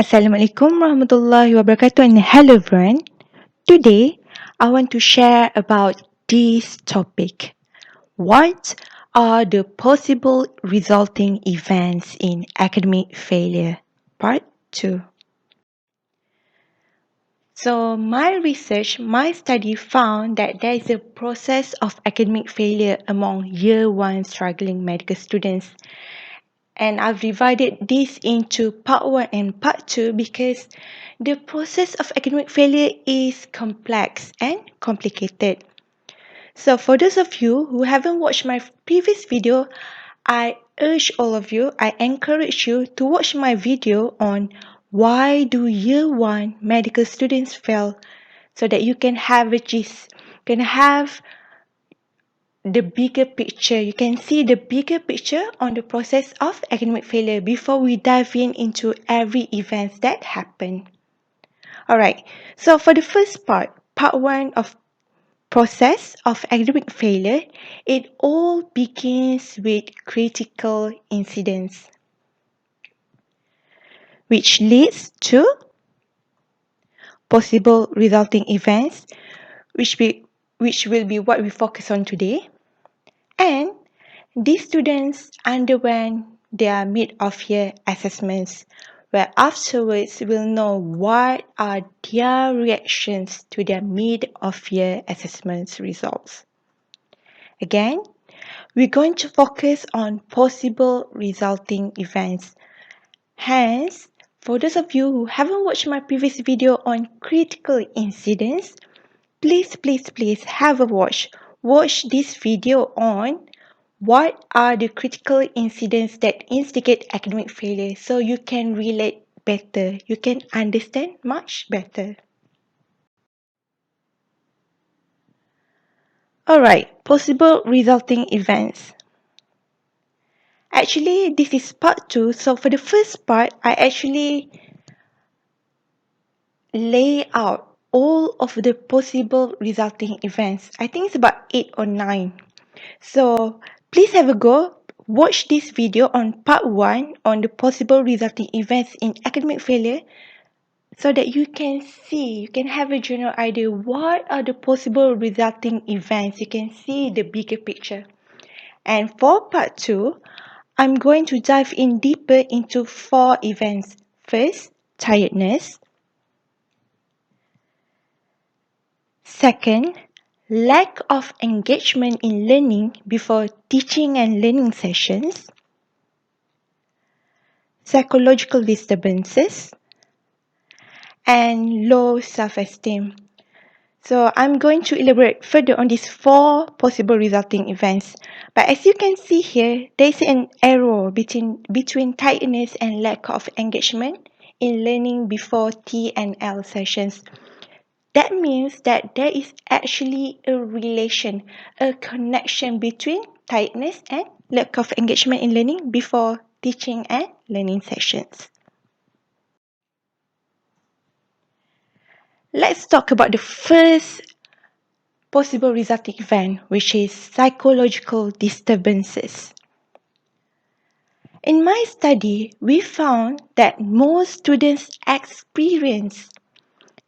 Assalamu Alaikum warahmatullahi wabarakatuh and hello everyone. Today I want to share about this topic. What are the possible resulting events in academic failure? Part 2. So my study found that there is a process of academic failure among year 1 struggling medical students. And I've divided this into part 1 and part 2 because the process of academic failure is complex and complicated. So for those of you who haven't watched my previous video, I encourage you to watch my video on why do year 1 medical students fail, so that you can have the bigger picture. You can see the bigger picture on the process of academic failure before we dive into every event that happened. Alright, so for the first part 1 of process of academic failure, it all begins with critical incidents, which leads to possible resulting events, which will be what we focus on today. And these students underwent their mid-of-year assessments, where afterwards we'll know what are their reactions to their mid-of-year assessments results. Again, we're going to focus on possible resulting events. Hence, for those of you who haven't watched my previous video on critical incidents, please have a watch. Watch this video on what are the critical incidents that instigate academic failure, so you can relate better, you can understand much better. Alright, possible resulting events. Actually, this is part 2, so for the first part, I actually lay out all of the possible resulting events. I think it's about 8 or 9. So please have a go. Watch this video on part 1 on the possible resulting events in academic failure, so that you can have a general idea what are the possible resulting events. You can see the bigger picture. And for part 2, I'm going to dive in deeper into 4 events. First, tiredness. Second, lack of engagement in learning before teaching and learning sessions. Psychological disturbances. And low self-esteem. So I'm going to elaborate further on these 4 possible resulting events. But as you can see here, there's an arrow between tiredness and lack of engagement in learning before T and L sessions. That means that there is actually a relation, a connection between tiredness and lack of engagement in learning before teaching and learning sessions. Let's talk about the first possible resulting event, which is psychological disturbances. In my study, we found that most students experience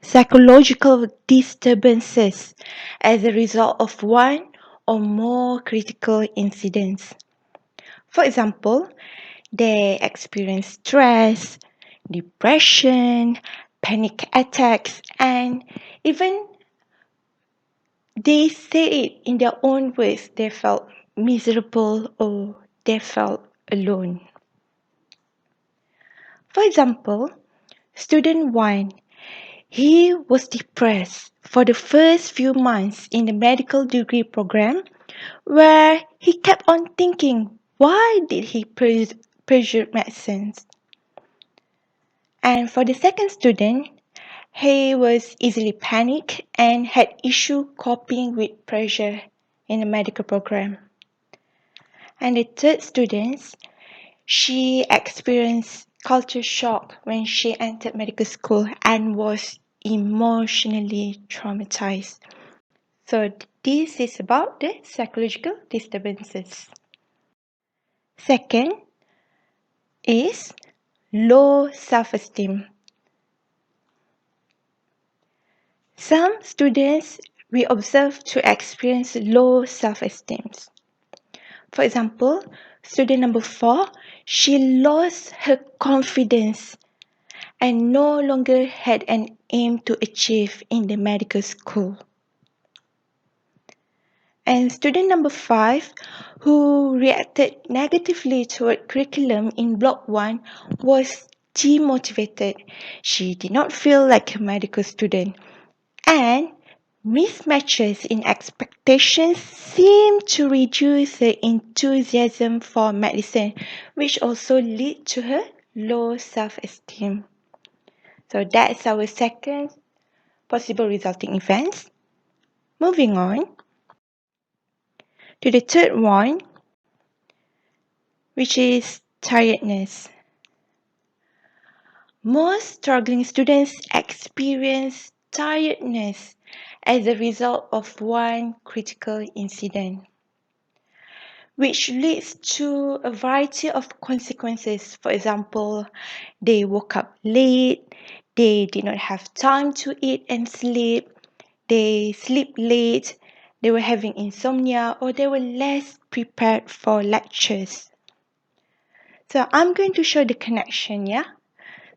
psychological disturbances as a result of one or more critical incidents. For example, they experience stress, depression, panic attacks, and even they say it in their own words, they felt miserable or they felt alone. For example, student 1, he was depressed for the first few months in the medical degree program, where he kept on thinking, why did he pursue medicine? And for the second student, he was easily panicked and had issue coping with pressure in the medical program. And the third student, she experienced culture shock when she entered medical school and was emotionally traumatized. So this is about the psychological disturbances. Second is low self-esteem. Some students we observe to experience low self-esteem. For example, student number 4, she lost her confidence and no longer had an aim to achieve in the medical school. And student number 5, who reacted negatively toward curriculum in block 1, was demotivated. She did not feel like a medical student. And mismatches in expectations seem to reduce her enthusiasm for medicine, which also lead to her low self-esteem. So that's our second possible resulting events. Moving on to the third one, which is tiredness. Most struggling students experience tiredness as a result of one critical incident, which leads to a variety of consequences. For example, they woke up late, they did not have time to eat and sleep, they sleep late, they were having insomnia, or they were less prepared for lectures. So I'm going to show the connection, yeah?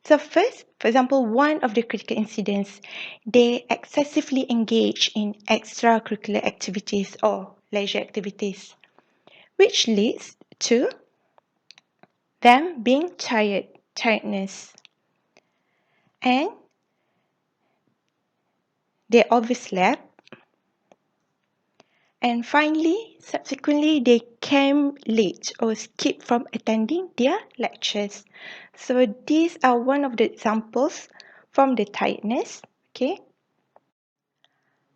So first, for example, one of the critical incidents, they excessively engage in extracurricular activities or leisure activities, which leads to them being tiredness. And they overslept. And finally, subsequently, they came late or skipped from attending their lectures. So these are one of the examples from the tiredness. Okay.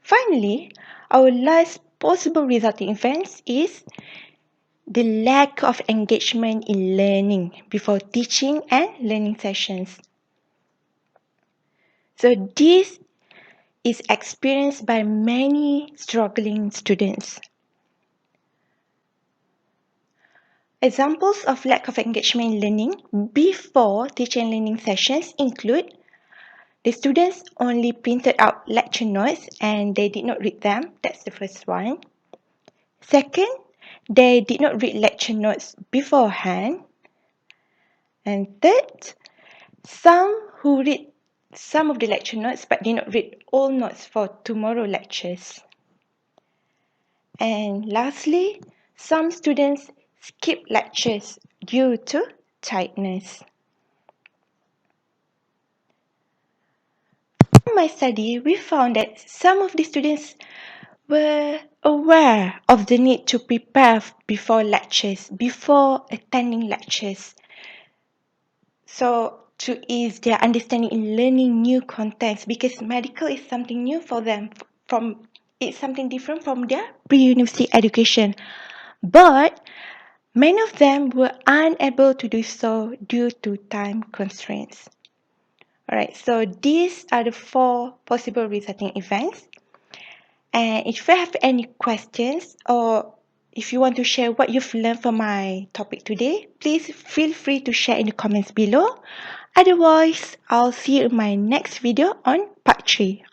Finally, our last possible resulting events is the lack of engagement in learning before teaching and learning sessions. So this is experienced by many struggling students. Examples of lack of engagement in learning before teaching and learning sessions include the students only printed out lecture notes and they did not read them. That's the first one. Second, they did not read lecture notes beforehand. And third, some who read some of the lecture notes but did not read all notes for tomorrow lectures. And lastly, some students skip lectures due to tiredness. In my study, we found that some of the students were aware of the need to prepare before lectures, before attending lectures. So to ease their understanding in learning new contents, because medical is something new for them, it's something different from their pre-university education. But many of them were unable to do so due to time constraints. Alright, so these are the 4 possible resulting events. And if you have any questions or if you want to share what you've learned from my topic today, please feel free to share in the comments below. Otherwise, I'll see you in my next video on part 3.